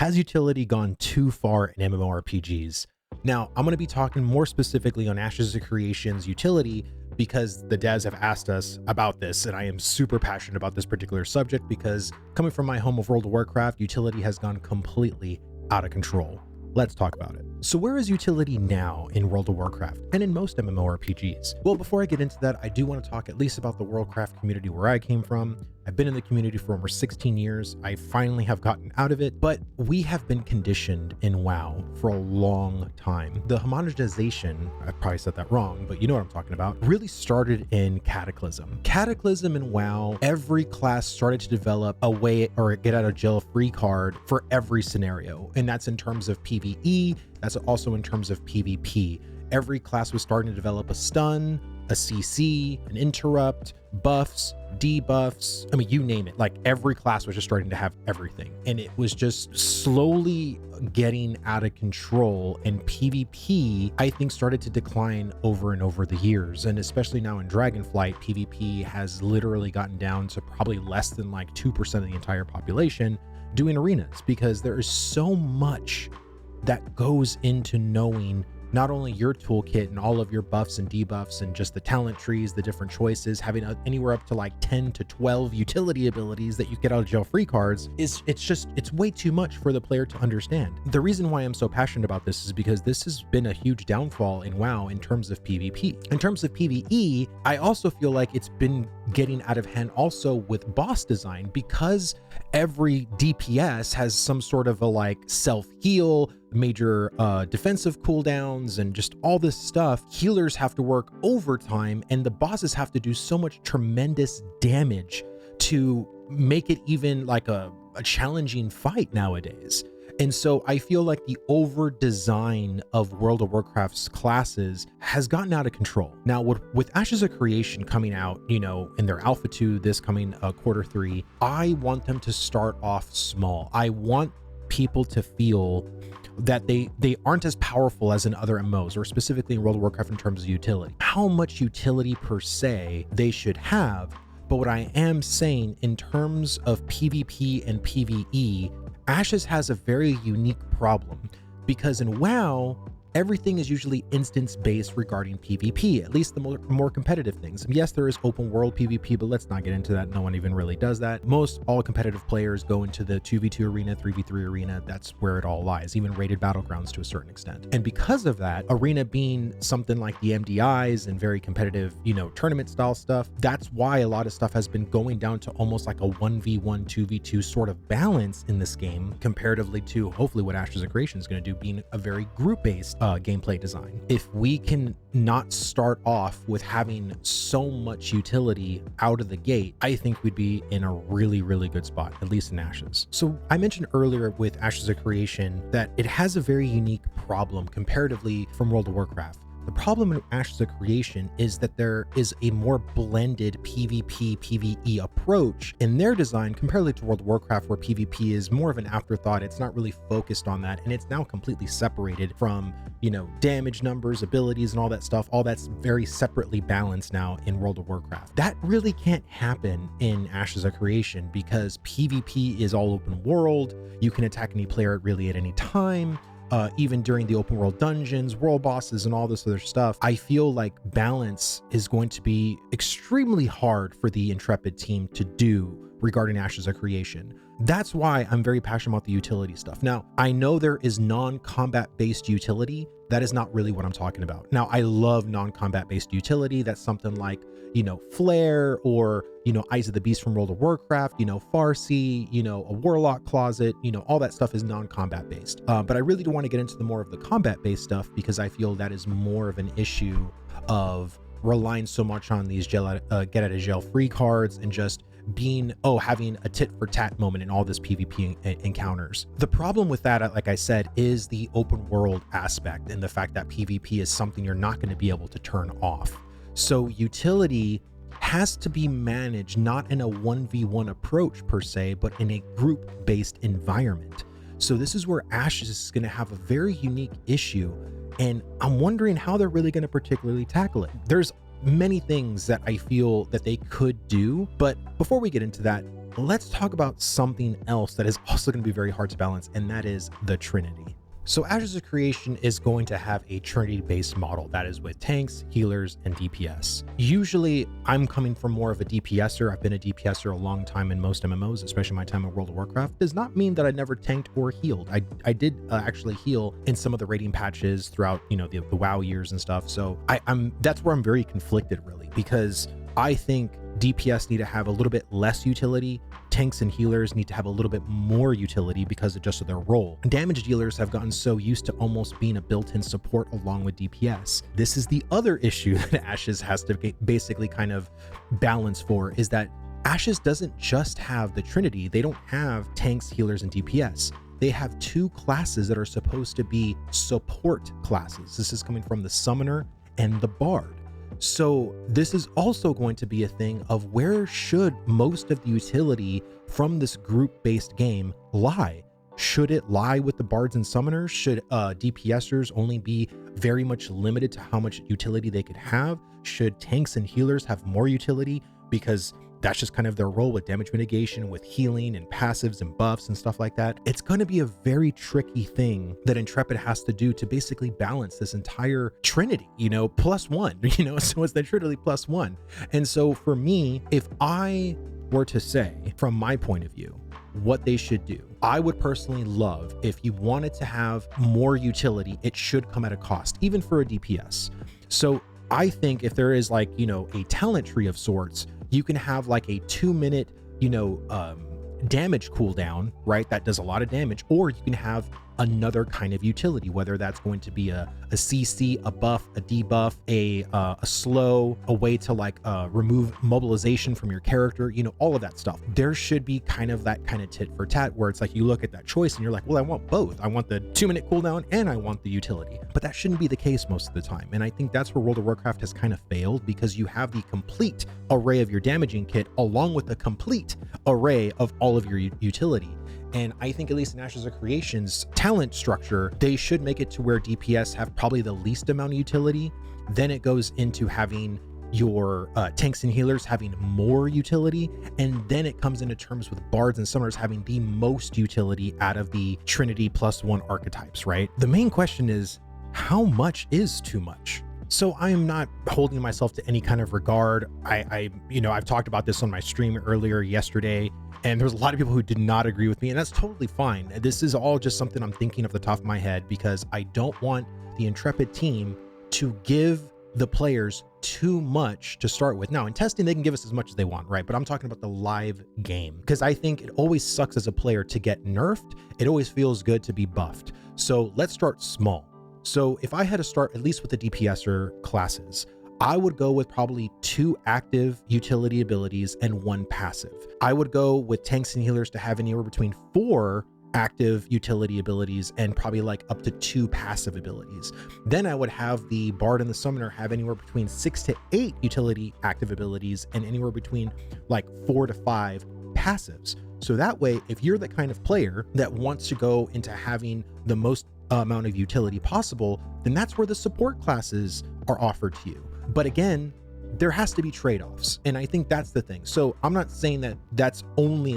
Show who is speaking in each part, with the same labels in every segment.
Speaker 1: Has utility gone too far in MMORPGs? Now, I'm going to be talking more specifically on Ashes of Creation's utility because the devs have asked us about this, and I am super passionate about this particular subject because coming from my home of World of Warcraft, utility has gone completely out of control. Let's talk about it. So where is utility now in World of Warcraft and in most MMORPGs? Well, before I get into that, I do want to talk at least about the Worldcraft community where I came from. I've been in the community for over 16 years. I finally have gotten out of it, but we have been conditioned in WoW for a long time. The homogenization, I probably said that wrong, but you know what I'm talking about, really started in Cataclysm. Cataclysm in WoW, every class started to develop a way or a get out of jail free card for every scenario. And that's in terms of PvE, that's also in terms of PvP. Every class was starting to develop a stun, a CC, an interrupt, buffs, debuffs. I mean, you name it. Like every class was just starting to have everything. And it was just slowly getting out of control. And PvP, I think, started to decline over and over the years. And especially now in Dragonflight, PvP has literally gotten down to probably less than like 2% of the entire population doing arenas, because there is so much that goes into knowing not only your toolkit and all of your buffs and debuffs and just the talent trees, the different choices, having anywhere up to like 10 to 12 utility abilities that you get out of jail free cards it's way too much for the player to understand. The reason why I'm so passionate about this is because this has been a huge downfall in WoW in terms of PvP. In terms of PvE, I also feel like it's been getting out of hand also with boss design, because every DPS has some sort of a like self-heal, major defensive cooldowns, and just all this stuff. Healers have to work overtime, and the bosses have to do so much tremendous damage to make it even like a challenging fight nowadays. And so I feel like the over design of World of Warcraft's classes has gotten out of control. Now with Ashes of Creation coming out, you know, in their Alpha 2, this coming quarter 3, I want them to start off small. I want people to feel that they aren't as powerful as in other MMOs, or specifically in World of Warcraft in terms of utility. How much utility per se they should have, but what I am saying in terms of PvP and PvE, Ashes has a very unique problem, because in WoW, everything is usually instance-based regarding PvP, at least the more competitive things. And yes, there is open world PvP, but let's not get into that. No one even really does that. Most all competitive players go into the 2v2 arena, 3v3 arena. That's where it all lies, even rated battlegrounds to a certain extent. And because of that, arena being something like the MDIs and very competitive, you know, tournament style stuff, that's why a lot of stuff has been going down to almost like a 1v1, 2v2 sort of balance in this game, comparatively to hopefully what Ashes of Creation is going to do, being a very group-based gameplay design. If we can not start off with having so much utility out of the gate, I think we'd be in a really, really good spot, at least in Ashes. So I mentioned earlier with Ashes of Creation that it has a very unique problem comparatively from World of Warcraft. The problem in Ashes of Creation is that there is a more blended PvP, PvE approach in their design comparatively to World of Warcraft, where PvP is more of an afterthought. It's not really focused on that, and it's now completely separated from, you know, damage numbers, abilities, and all that stuff. All that's very separately balanced now in World of Warcraft. That really can't happen in Ashes of Creation, because PvP is all open world. You can attack any player really at any time. Even during the open world dungeons, world bosses, and all this other stuff. I feel like balance is going to be extremely hard for the Intrepid team to do regarding Ashes of Creation. That's why I'm very passionate about the utility stuff. Now, I know there is non-combat based utility. That is not really what I'm talking about. Now, I love non-combat based utility. That's something like, you know, Flare, or, you know, Eyes of the Beast from World of Warcraft, you know, Farsi, you know, a Warlock Closet, you know, all that stuff is non-combat based. But I really do want to get into the more of the combat based stuff, because I feel that is more of an issue of relying so much on these get out of jail free cards and just being, having a tit for tat moment in all this PvP encounters. The problem with that, like I said, is the open world aspect and the fact that PvP is something you're not going to be able to turn off. So utility has to be managed not in a 1v1 approach per se, but in a group-based environment. So this is where Ashes is going to have a very unique issue, and I'm wondering how they're really going to particularly tackle it. There's many things that I feel that they could do, but before we get into that, let's talk about something else that is also going to be very hard to balance, and that is the Trinity. So Ashes of Creation is going to have a Trinity-based model that is with tanks, healers, and DPS. Usually, I'm coming from more of a DPSer. I've been a DPSer a long time in most MMOs, especially my time in World of Warcraft. Does not mean that I never tanked or healed. I did actually heal in some of the raiding patches throughout, the WoW years and stuff. So that's where I'm very conflicted, really, because I think DPS need to have a little bit less utility. Tanks and healers need to have a little bit more utility because of just of their role. Damage dealers have gotten so used to almost being a built-in support along with DPS. This is the other issue that Ashes has to basically kind of balance for, is that Ashes doesn't just have the Trinity. They don't have tanks, healers, and DPS. They have two classes that are supposed to be support classes. This is coming from the Summoner and the Bard. So this is also going to be a thing of where should most of the utility from this group-based game lie? Should it lie with the bards and summoners? Should DPSers only be very much limited to how much utility they could have? Should tanks and healers have more utility because that's just kind of their role with damage mitigation, with healing and passives and buffs and stuff like that? It's going to be a very tricky thing that Intrepid has to do to basically balance this entire Trinity, +1, so it's the Trinity +1. And so for me, if I were to say from my point of view, what they should do, I would personally love if you wanted to have more utility, it should come at a cost, even for a DPS. So I think if there is a talent tree of sorts, you can have like a 2-minute, damage cooldown, right? That does a lot of damage, or you can have another kind of utility, whether that's going to be a CC, a buff, a debuff, a slow, a way to remove mobilization from your character, all of that stuff. There should be kind of that kind of tit for tat where it's like you look at that choice and you're like, well, I want both. I want the 2-minute cooldown and I want the utility. But that shouldn't be the case most of the time. And I think that's where World of Warcraft has kind of failed, because you have the complete array of your damaging kit along with the complete array of all of your utility. And I think, at least in Ashes of Creation's talent structure, they should make it to where DPS have probably the least amount of utility. Then it goes into having your tanks and healers having more utility. And then it comes into terms with bards and summoners having the most utility out of the Trinity +1 archetypes, right? The main question is, how much is too much? So I'm not holding myself to any kind of regard. I've talked about this on my stream earlier yesterday, and there was a lot of people who did not agree with me, and that's totally fine. This is all just something I'm thinking off the top of my head, because I don't want the Intrepid team to give the players too much to start with. Now, in testing, they can give us as much as they want, right? But I'm talking about the live game, because I think it always sucks as a player to get nerfed. It always feels good to be buffed. So let's start small. So if I had to start at least with the DPSer classes, I would go with probably 2 active utility abilities and 1 passive. I would go with tanks and healers to have anywhere between 4 active utility abilities and probably up to 2 passive abilities. Then I would have the Bard and the Summoner have anywhere between 6 to 8 utility active abilities and anywhere between 4 to 5 passives. So that way, if you're the kind of player that wants to go into having the most amount of utility possible, then that's where the support classes are offered to you. But again, there has to be trade-offs, and I think that's the thing. So I'm not saying that that's only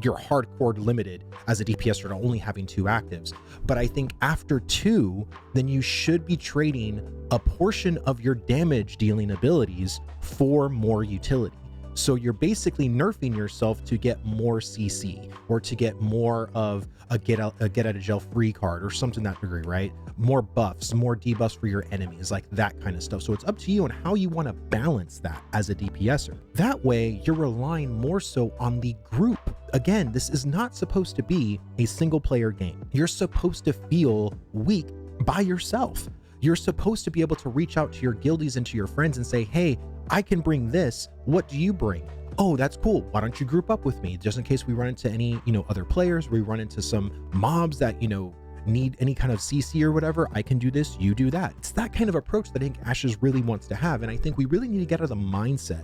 Speaker 1: you're hardcore limited as a DPS to only having 2 actives, but I think after 2, then you should be trading a portion of your damage dealing abilities for more utility. So you're basically nerfing yourself to get more CC, or to get more of a get out of jail free card or something to that degree, right? More buffs, more debuffs for your enemies, that kind of stuff. So it's up to you on how you want to balance that as a DPSer. That way you're relying more so on the group. Again, this is not supposed to be a single player game. You're supposed to feel weak by yourself. You're supposed to be able to reach out to your guildies and to your friends and say, hey, I can bring this. What do you bring? Oh, that's cool. Why don't you group up with me? Just in case we run into any, other players, we run into some mobs that, need any kind of CC or whatever. I can do this, you do that. It's that kind of approach that I think Ashes really wants to have. And I think we really need to get out of the mindset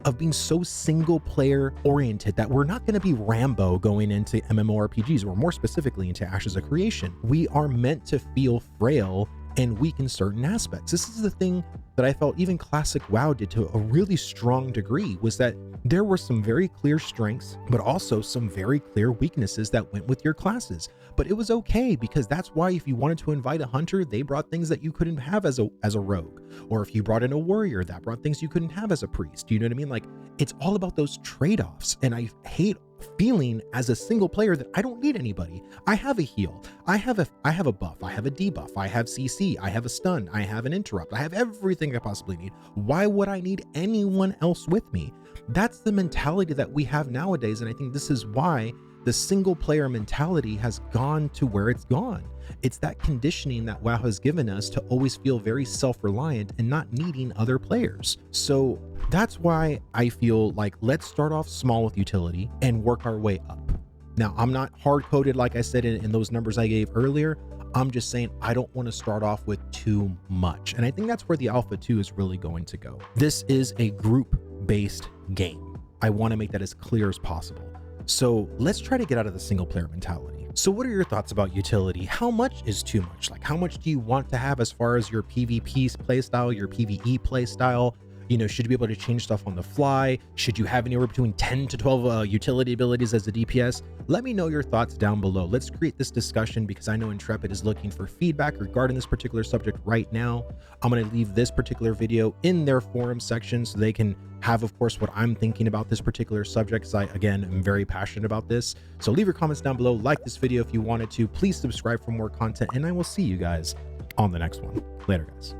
Speaker 1: of being so single player oriented that we're not going to be Rambo going into MMORPGs, or more specifically into Ashes of Creation. We are meant to feel frail and weak in certain aspects. This is the thing that I felt even classic WoW did to a really strong degree, was that there were some very clear strengths, but also some very clear weaknesses that went with your classes. But it was okay, because that's why if you wanted to invite a hunter, they brought things that you couldn't have as a rogue. Or if you brought in a warrior, that brought things you couldn't have as a priest. You know what I mean? Like, it's all about those trade-offs. And I hate feeling as a single player that I don't need anybody. I have a heal, I have a buff, I have a debuff, I have CC, I have a stun, I have an interrupt, I have everything I possibly need. Why would I need anyone else with me? That's the mentality that we have nowadays, and I think this is why the single player mentality has gone to where it's gone. It's that conditioning that WoW has given us to always feel very self-reliant and not needing other players. So that's why I feel like, let's start off small with utility and work our way up. Now, I'm not hard-coded like I said in those numbers I gave earlier. I'm just saying I don't want to start off with too much. And I think that's where the Alpha 2 is really going to go. This is a group-based game. I want to make that as clear as possible. So let's try to get out of the single player mentality. So what are your thoughts about utility? How much is too much? Like, how much do you want to have as far as your PvP playstyle, your PvE playstyle? You know, should you be able to change stuff on the fly? Should you have anywhere between 10 to 12 utility abilities as a DPS? Let me know your thoughts down below. Let's create this discussion, because I know Intrepid is looking for feedback regarding this particular subject right now. I'm going to leave this particular video in their forum section so they can have, of course, what I'm thinking about this particular subject, because I, again, am very passionate about this. So leave your comments down below, like this video if you wanted to, please subscribe for more content, and I will see you guys on the next one. Later, guys.